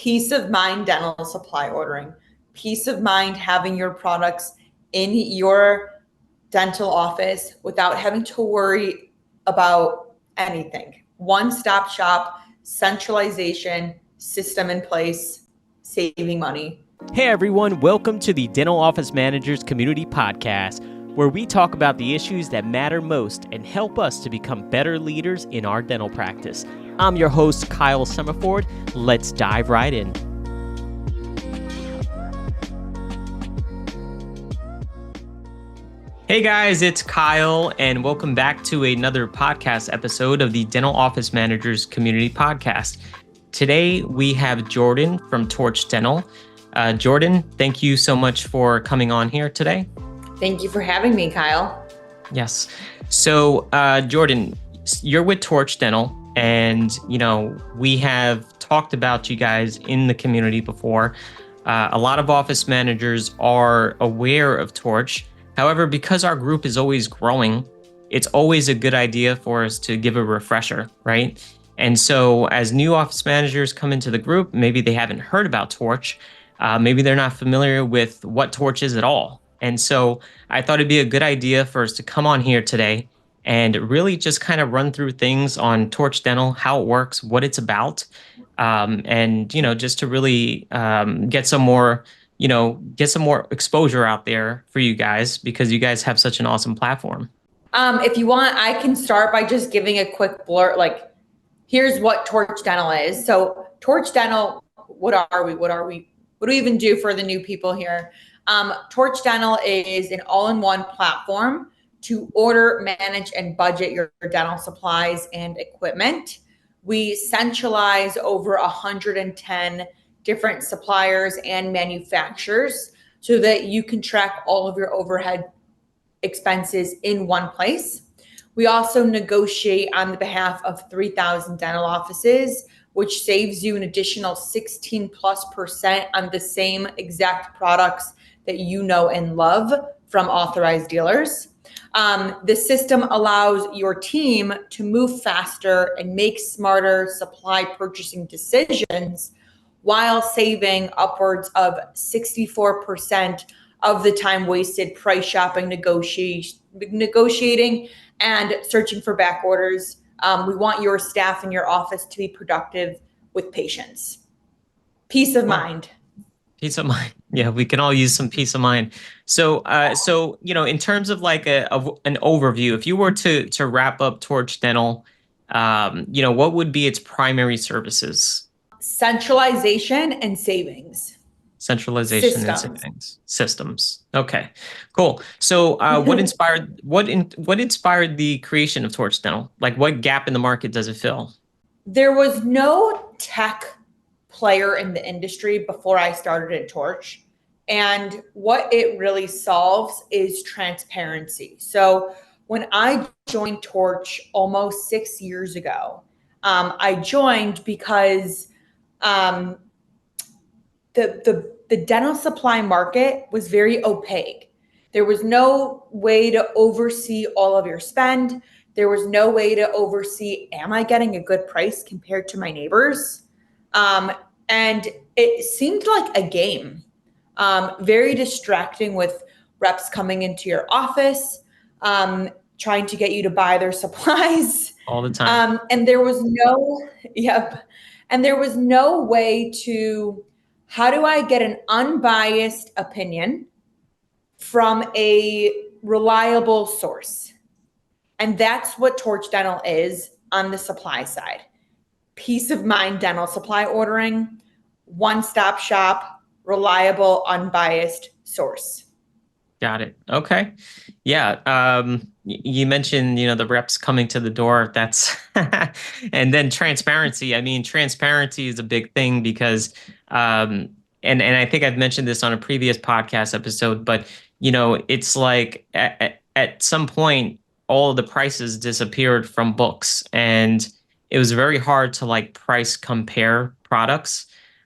peace of mind dental supply ordering, peace of mind having your products in your dental office without having to worry about anything. One-stop shop, centralization, system in place, saving money. Hey everyone, welcome to the Dental Office Managers Community Podcast, where we talk about the issues that matter most and help us to become better leaders in our dental practice. I'm your host, Kyle Summerford. Let's dive right in. Hey guys, it's Kyle, and welcome back to another podcast episode of the Dental Office Managers Community Podcast. Today, we have Jordyn from Torch Dental. Jordyn, thank you so much for coming on here today. Thank you for having me, Kyle. Yes. So, Jordyn, you're with Torch Dental, and we have talked about you guys in the community before. A lot of office managers are aware of Torch. However, because our group is always growing, it's always a good idea for us to give a refresher, right? And so as new office managers come into the group, maybe they haven't heard about Torch. Maybe they're not familiar with what Torch is at all. And so I thought it'd be a good idea for us to come on here today and really just kind of run through things on Torch Dental, how it works, what it's about, and just to really get some more exposure out there for you guys, because you guys have such an awesome platform. If you want, I can start by just giving a quick blur, here's what Torch Dental is. So Torch Dental, what are we? What do we even do for the new people here? Torch Dental is an all-in-one platform to order, manage, and budget your dental supplies and equipment. We centralize over 110 different suppliers and manufacturers so that you can track all of your overhead expenses in one place. We also negotiate on the behalf of 3,000 dental offices, which saves you an additional 16+% on the same exact products that you know and love from authorized dealers. The system allows your team to move faster and make smarter supply purchasing decisions while saving upwards of 64% of the time wasted price shopping, negotiating, and searching for back orders. We want your staff in your office to be productive with patience. Peace of mind. Peace of mind. Yeah, we can all use some peace of mind. So, in terms of like an overview, if you were to wrap up Torch Dental, what would be its primary services? Centralization and savings. Centralization and savings systems. Okay, cool. So, what inspired the creation of Torch Dental? Like, what gap in the market does it fill? There was no tech player in the industry before I started at Torch, and what it really solves is transparency. So, when I joined Torch almost 6 years ago, I joined because the dental supply market was very opaque. There was no way to oversee all of your spend. There was no way to oversee, am I getting a good price compared to my neighbors? And it seemed like a game, very distracting with reps coming into your office, trying to get you to buy their supplies. All the time. And there was no way to, how do I get an unbiased opinion from a reliable source? And that's what Torch Dental is on the supply side. Peace of mind dental supply ordering, one-stop shop, reliable, unbiased source. Got it. Okay. Yeah. You mentioned, the reps coming to the door. That's, and then transparency. I mean, transparency is a big thing because, and I think I've mentioned this on a previous podcast episode, but, it's like at some point, all of the prices disappeared from books, and it was very hard to price compare products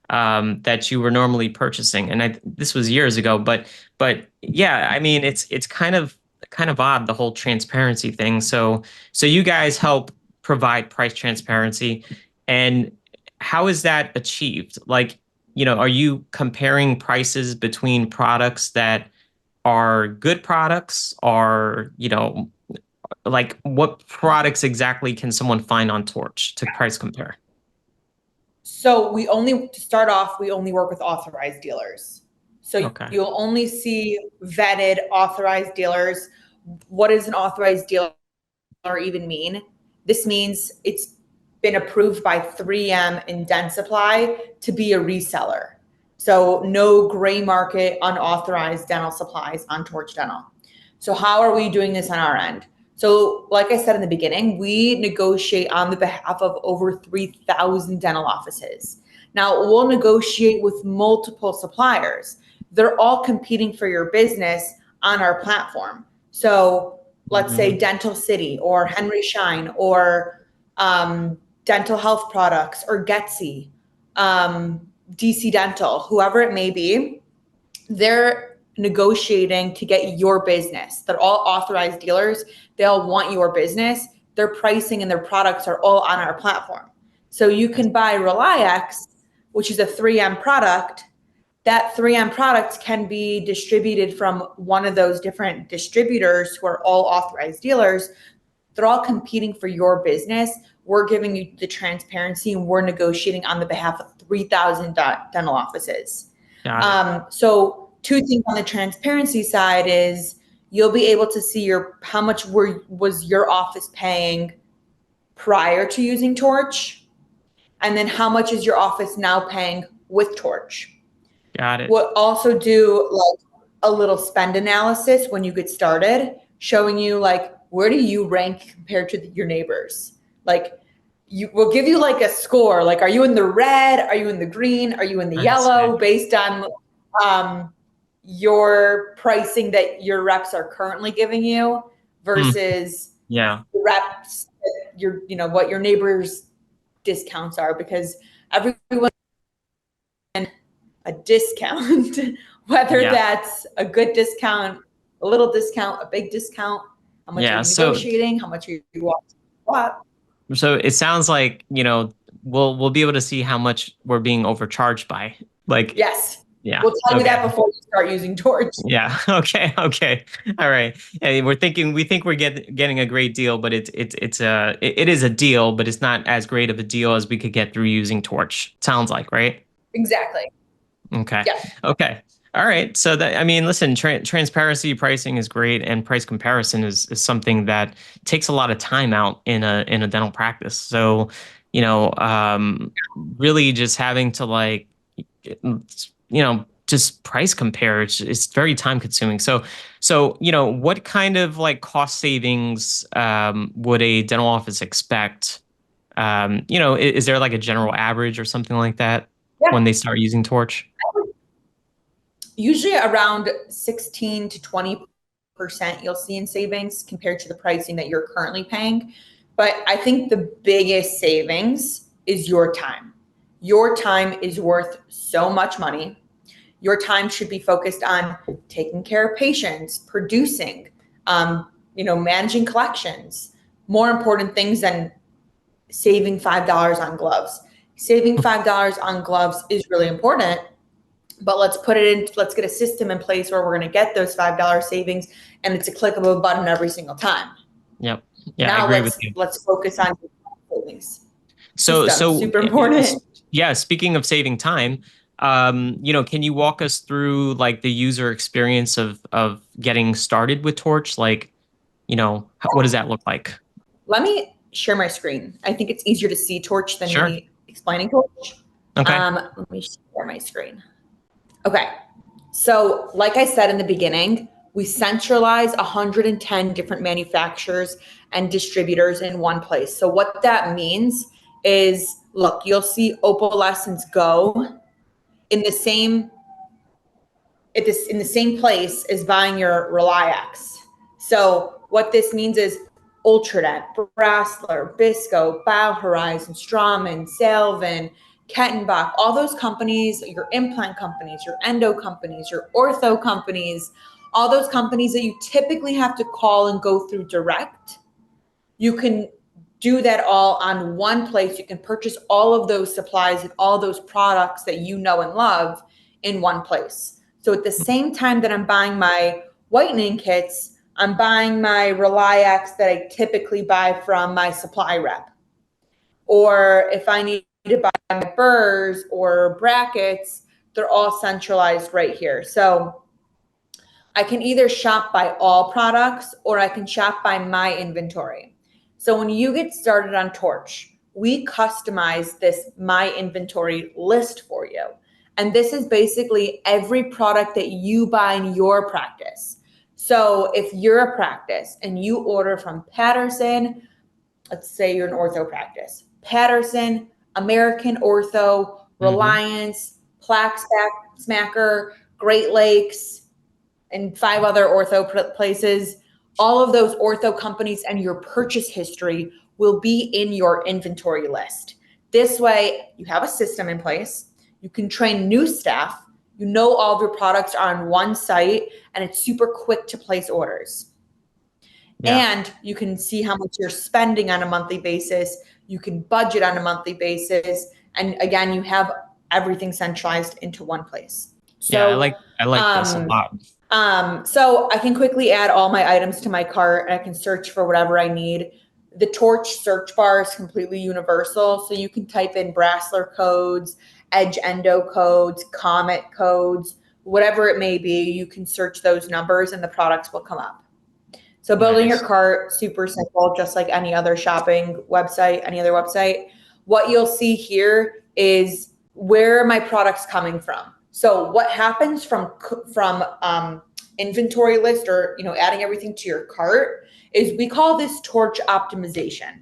that you were normally purchasing. And this was years ago, but yeah, I mean, it's kind of odd, the whole transparency thing. So you guys help provide price transparency, and how is that achieved? are you comparing prices between products that are good products, or, like what products exactly can someone find on Torch to price compare? So to start off, we only work with authorized dealers. So Okay. you'll only see vetted authorized dealers. What does an authorized dealer even mean? This means it's been approved by 3M and Dentsply to be a reseller. So no gray market, unauthorized dental supplies on Torch Dental. So how are we doing this on our end? So like I said in the beginning, we negotiate on the behalf of over 3,000 dental offices. Now we'll negotiate with multiple suppliers. They're all competing for your business on our platform. So let's say Dental City or Henry Schein or Dental Health Products or Getsy, DC Dental, whoever it may be, they're negotiating to get your business. They're all authorized dealers. They all want your business. Their pricing and their products are all on our platform. So you can buy RelyX, which is a 3M product. That 3M product can be distributed from one of those different distributors who are all authorized dealers. They're all competing for your business. We're giving you the transparency and we're negotiating on the behalf of 3,000 dental offices. So 2 things on the transparency side is you'll be able to see how much was your office paying prior to using Torch, and then how much is your office now paying with Torch. Got it. We'll also do like a little spend analysis when you get started, showing you like where do you rank compared to your neighbors. Like we'll give you like a score. Like, are you in the red? Are you in the green? Are you in the yellow? Based on your pricing that your reps are currently giving you versus the reps, what your neighbors' discounts are, because everyone a discount, whether that's a good discount, a little discount, a big discount, how much are you negotiating, how much are you what? So it sounds like, we'll be able to see how much we're being overcharged by. Like, yes. Yeah. We'll tell you that before you start using Torch. Yeah. Okay. All right. Yeah, we think we're getting a great deal, but it is a deal, but it's not as great of a deal as we could get through using Torch. Sounds like, right? Exactly. Okay. Yeah. Okay. All right. So listen, transparency pricing is great, and price comparison is something that takes a lot of time out in a dental practice. So, really just having to just price compare, it's very time consuming. So, what kind of like cost savings would a dental office expect? Is there like a general average or something like that when they start using Torch? Usually around 16 to 20% you'll see in savings compared to the pricing that you're currently paying. But I think the biggest savings is your time. Your time is worth so much money. Your time should be focused on taking care of patients, producing, managing collections. More important things than saving $5 on gloves. Saving $5 on gloves is really important, but let's get a system in place where we're going to get those $5 savings, and it's a click of a button every single time. Yep. Yeah, now I agree with you. Let's focus on savings. So super important. Yeah, speaking of saving time, can you walk us through like the user experience of getting started with Torch? Like, what does that look like? Let me share my screen. I think it's easier to see Torch than me explaining Torch. Okay. Let me share my screen. Okay. So like I said in the beginning, we centralize 110 different manufacturers and distributors in one place. So what that means is, look, you'll see Opalescence Go in the same place as buying your RelyX. So what this means is Ultradent, Brasseler, Bisco, BioHorizon, Straumann, Salvin, Kettenbach, all those companies, your implant companies, your endo companies, your ortho companies, all those companies that you typically have to call and go through direct, you can do that all on one place. You can purchase all of those supplies and all those products that you know and love in one place. So at the same time that I'm buying my whitening kits, I'm buying my Reliax that I typically buy from my supply rep. Or if I need to buy my burrs or brackets, they're all centralized right here. So I can either shop by all products or I can shop by my inventory. So when you get started on Torch, we customize this my inventory list for you. And this is basically every product that you buy in your practice. So if you're a practice and you order from Patterson, let's say you're an ortho practice, Patterson, American Ortho, Reliance, Plaque Smacker, Great Lakes, and 5 other ortho places, all of those ortho companies and your purchase history will be in your inventory list. This way, you have a system in place. You can train new staff. You know all of your products are on one site, and it's super quick to place orders. Yeah. And you can see how much you're spending on a monthly basis. You can budget on a monthly basis. And again, you have everything centralized into one place. So yeah, I like this a lot. So I can quickly add all my items to my cart and I can search for whatever I need. The Torch search bar is completely universal. So you can type in Brassler codes, Edge Endo codes, Comet codes, whatever it may be. You can search those numbers and the products will come up. So building your cart, super simple, just like any other shopping website, any other website. What you'll see here is where are my products coming from. So what happens from inventory list or adding everything to your cart is we call this Torch optimization.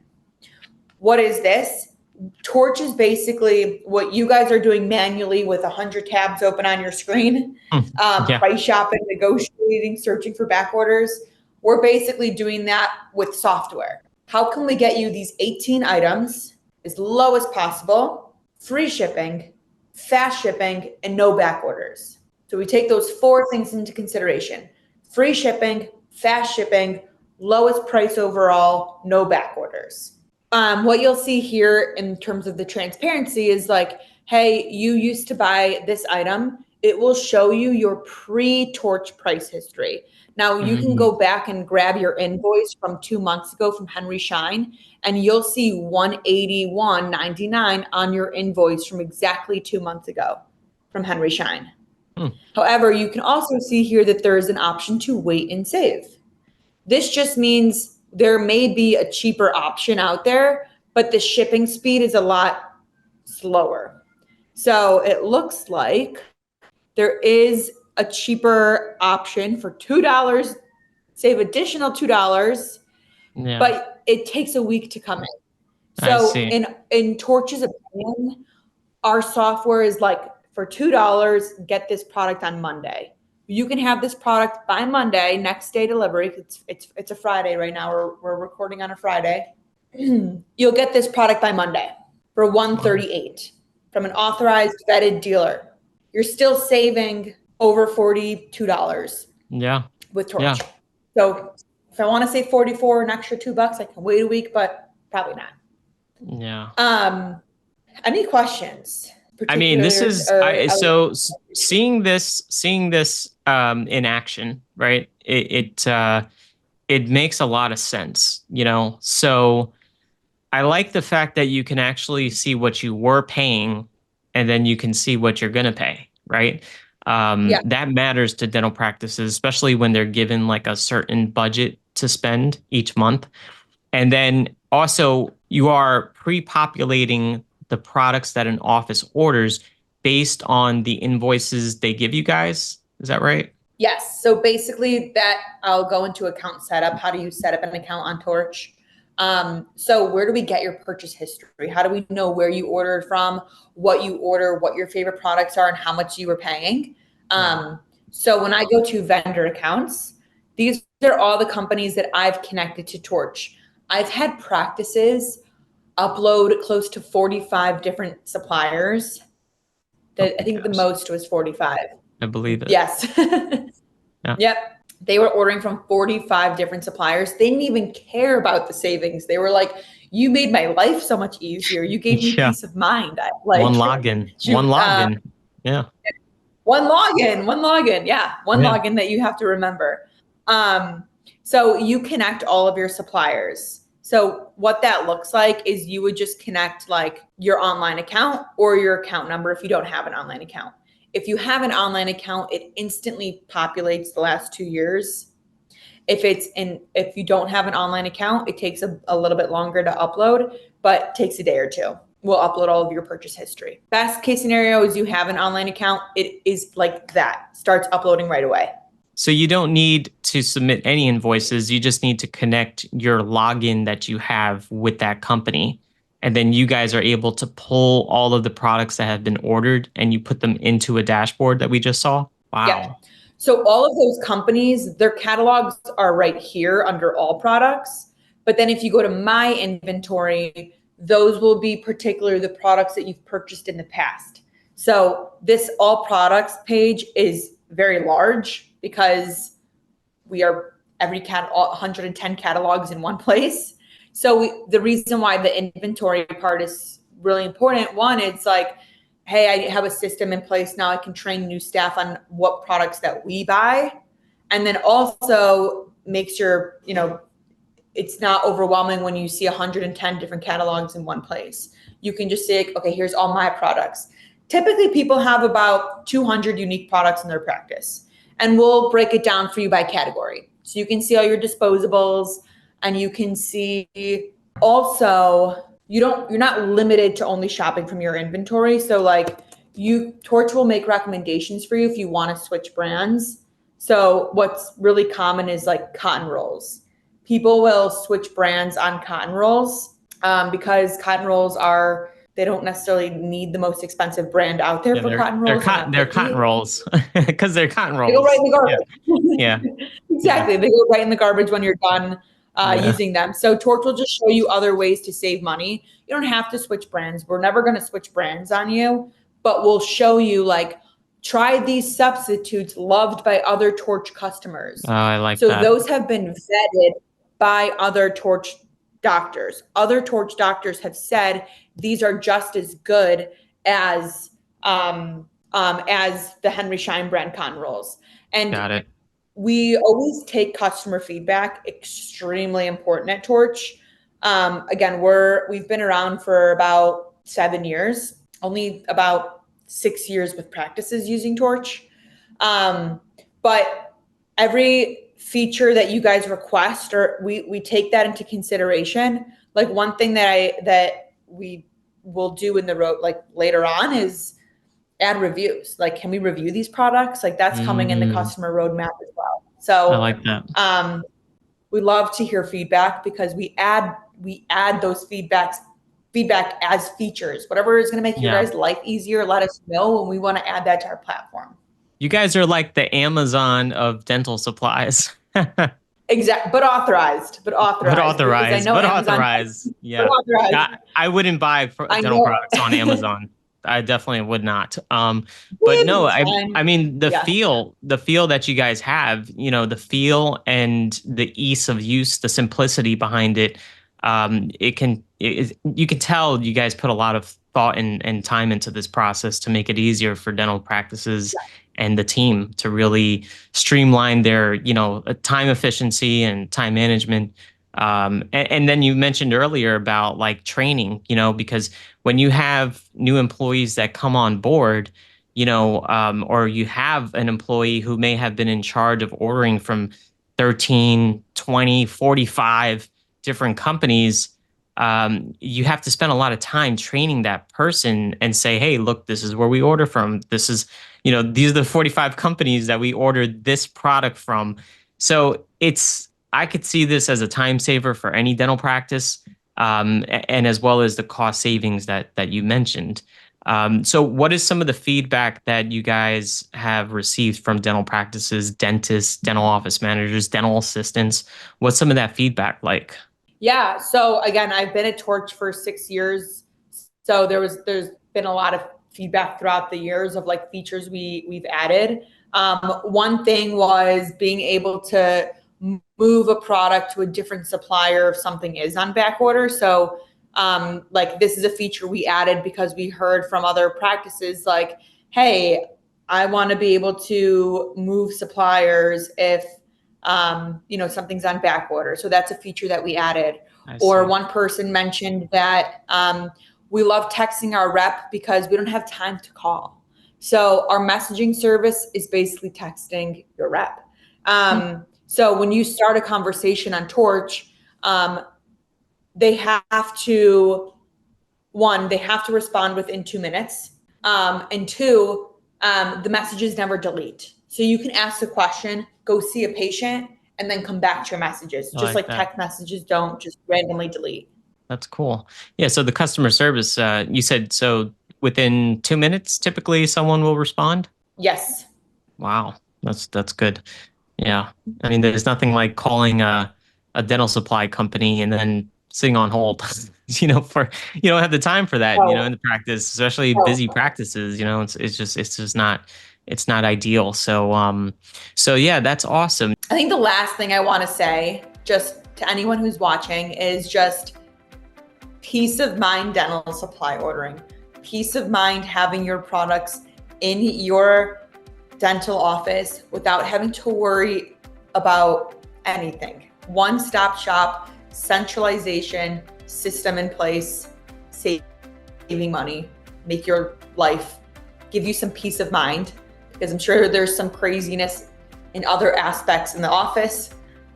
What is this? Torch is basically what you guys are doing manually with 100 tabs open on your screen, price shopping, negotiating, searching for back orders. We're basically doing that with software. How can we get you these 18 items as low as possible, free shipping, fast shipping, and no back orders? So we take those 4 things into consideration: free shipping, fast shipping, lowest price overall, no back orders. What you'll see here in terms of the transparency is like, hey, you used to buy this item. It will show you your pre-Torch price history. Now you can go back and grab your invoice from 2 months ago from Henry Schein, and you'll see $181.99 on your invoice from exactly 2 months ago from Henry Schein. However, you can also see here that there is an option to wait and save. This just means there may be a cheaper option out there, but the shipping speed is a lot slower. So it looks like there is a cheaper option for $2, save additional $2, but it takes a week to come in. So in Torch's opinion, our software is like, for $2, get this product on Monday. You can have this product by Monday, next day delivery. It's a Friday right now. We're recording on a Friday. You'll get this product by Monday for $138 from an authorized vetted dealer. You're still saving over $42. With Torch. So if I want to save 44, an extra $2, I can wait a week, but probably not. Any questions? I mean, this is so seeing this in action, right? It makes a lot of sense, So I like the fact that you can actually see what you were paying, and then you can see what you're gonna pay, right? That matters to dental practices, especially when they're given like a certain budget to spend each month. And then also you are pre-populating the products that an office orders based on the invoices they give you guys. Is that right? Yes. So basically that I'll go into account setup. How do you set up an account on Torch? So where do we get your purchase history? How do we know where you ordered from, what you order, what your favorite products are, and how much you were paying? So when I go to vendor accounts, these are all the companies that I've connected to Torch. I've had practices upload close to 45 different suppliers. I think the most was 45. I believe it. Yes. Yep. They were ordering from 45 different suppliers. They didn't even care about the savings. They were like, you made my life so much easier. You gave me Yeah. peace of mind. One Like, login. One shoot, login. Yeah. one login. Yeah. One Yeah. login that you have to remember. Um, so you connect all of your suppliers. So what that looks like is you would just connect like your online account or your account number if you don't have an online account. If you have an online account, it instantly populates the last 2 years. If you don't have an online account, it takes a little bit longer to upload, but takes a day or two. We'll upload all of your purchase history. Best case scenario is you have an online account. It is like that, starts uploading right away. So you don't need to submit any invoices. You just need to connect your login that you have with that company. And then you guys are able to pull all of the products that have been ordered and you put them into a dashboard that we just saw. Yep. Wow. So all of those companies, their catalogs are right here under all products. But then if you go to my inventory, those will be particularly the products that you've purchased in the past. So this all products page is very large because we are all 110 catalogs in one place. So the reason why the inventory part is really important, one, it's like, hey, I have a system in place now. I can train new staff on what products that we buy. And then also makes your, it's not overwhelming when you see 110 different catalogs in one place. You can just say, okay, here's all my products. Typically, people have about 200 unique products in their practice, and we'll break it down for you by category. So you can see all your disposables, and you can see also you're not limited to only shopping from your inventory. So like Torch will make recommendations for you if you want to switch brands. So what's really common is like cotton rolls. People will switch brands on cotton rolls because cotton rolls they don't necessarily need the most expensive brand out there for cotton rolls. They're cotton rolls because they're cotton rolls. They go right in the garbage. Yeah. Exactly. Yeah. They go right in the garbage when you're done Yeah. using them. So Torch will just show you other ways to save money. You don't have to switch brands. We're never going to switch brands on you, but we'll show you like, try these substitutes loved by other Torch customers. Oh, I like So that. those have been vetted by other Torch doctors. Other Torch doctors have said these are just as good as the Henry Schein brand cotton rolls. And Got it. we always take customer feedback, extremely important at Torch. Again, we've been around for about 7 years, only about 6 years with practices using Torch. But every feature that you guys request, or we take that into consideration. Like one thing that we will do in the road, like later on, is add reviews. Like, can we review these products? Like that's coming in the customer roadmap as well. So I like that. We love to hear feedback because we add those feedback as features. Whatever is going to make your guys' life easier, let us know, and we want to add that to our platform. You guys are like the Amazon of dental supplies. Exactly, but authorized. But authorized. Yeah. But authorized. I wouldn't buy dental products on Amazon. I definitely would not. But no, I mean the feel that you guys have, the feel and the ease of use, the simplicity behind it. You can tell you guys put a lot of thought and time into this process to make it easier for dental practices and the team to really streamline their, time efficiency and time management. And then you mentioned earlier about like training, because when you have new employees that come on board, or you have an employee who may have been in charge of ordering from 13, 20, 45 different companies, you have to spend a lot of time training that person and say, hey, look, this is where we order from. This is, these are the 45 companies that we ordered this product from. So I could see this as a time saver for any dental practice, and as well as the cost savings that you mentioned. So what is some of the feedback that you guys have received from dental practices, dentists, dental office managers, dental assistants? What's some of that feedback like? Yeah. So again, I've been at Torch for 6 years. So there's been a lot of feedback throughout the years of like features we've added. One thing was being able to move a product to a different supplier if something is on back order. So like this is a feature we added because we heard from other practices like, hey, I want to be able to move suppliers if something's on back order. So that's a feature that we added. Or one person mentioned that we love texting our rep because we don't have time to call. So our messaging service is basically texting your rep. So when you start a conversation on Torch, they have to respond within 2 minutes. And two, the messages never delete. So you can ask a question, go see a patient, and then come back to your messages. Just like text messages don't just randomly delete. That's cool. Yeah. So the customer service, you said, so within 2 minutes, typically someone will respond? Yes. Wow. That's good. Yeah. I mean, there's nothing like calling a dental supply company and then sitting on hold, you don't have the time for that, in the practice, especially busy practices, it's just not ideal. So yeah, that's awesome. I think the last thing I want to say just to anyone who's watching is just peace of mind dental supply ordering, peace of mind having your products in your dental office without having to worry about anything. One-stop shop, centralization, system in place, saving money, make your life, give you some peace of mind, because I'm sure there's some craziness in other aspects in the office.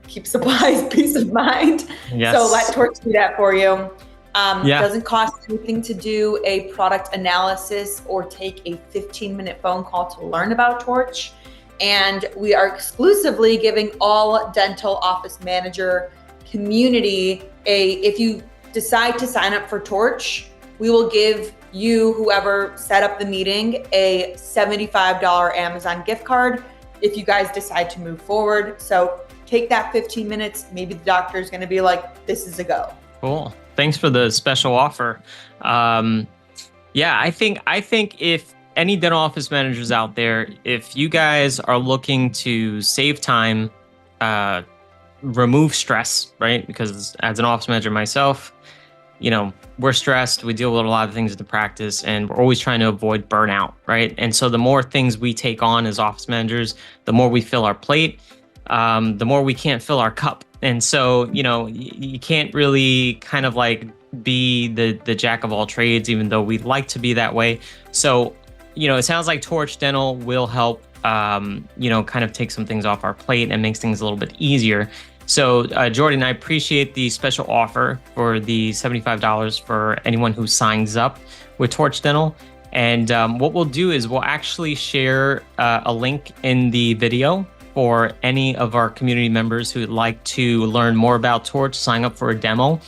Keep supplies, peace of mind. Yes. So let Torch do that for you. Yeah. Doesn't cost anything to do a product analysis or take a 15-minute phone call to learn about Torch. And we are exclusively giving all dental office manager community if you decide to sign up for Torch, we will give you, whoever set up the meeting, a $75 Amazon gift card if you guys decide to move forward. So take that 15 minutes. Maybe the doctor is going to be like, this is a go. Cool. Thanks for the special offer. Yeah, I think if any dental office managers out there, if you guys are looking to save time, remove stress, right? Because as an office manager myself, we're stressed. We deal with a lot of things in the practice, and we're always trying to avoid burnout, right? And so the more things we take on as office managers, the more we fill our plate, the more we can't fill our cup. And so, you can't really kind of like be the jack of all trades, even though we'd like to be that way. So, it sounds like Torch Dental will help, kind of take some things off our plate and makes things a little bit easier. So, Jordyn, I appreciate the special offer for the $75 for anyone who signs up with Torch Dental. And what we'll do is we'll actually share a link in the video for any of our community members who'd like to learn more about Torch, sign up for a demo.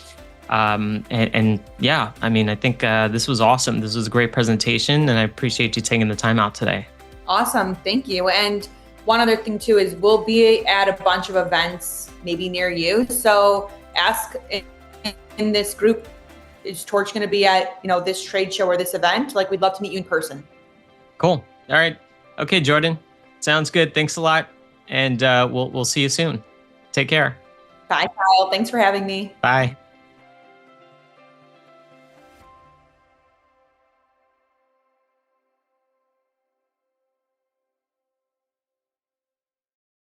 And yeah, I mean, I think this was awesome. This was a great presentation, and I appreciate you taking the time out today. Awesome. Thank you. And one other thing too is we'll be at a bunch of events maybe near you. So ask in this group, is Torch going to be at, this trade show or this event? Like, we'd love to meet you in person. Cool. All right. Okay, Jordyn. Sounds good. Thanks a lot. And we'll see you soon. Take care. Bye, Kyle. Thanks for having me. Bye.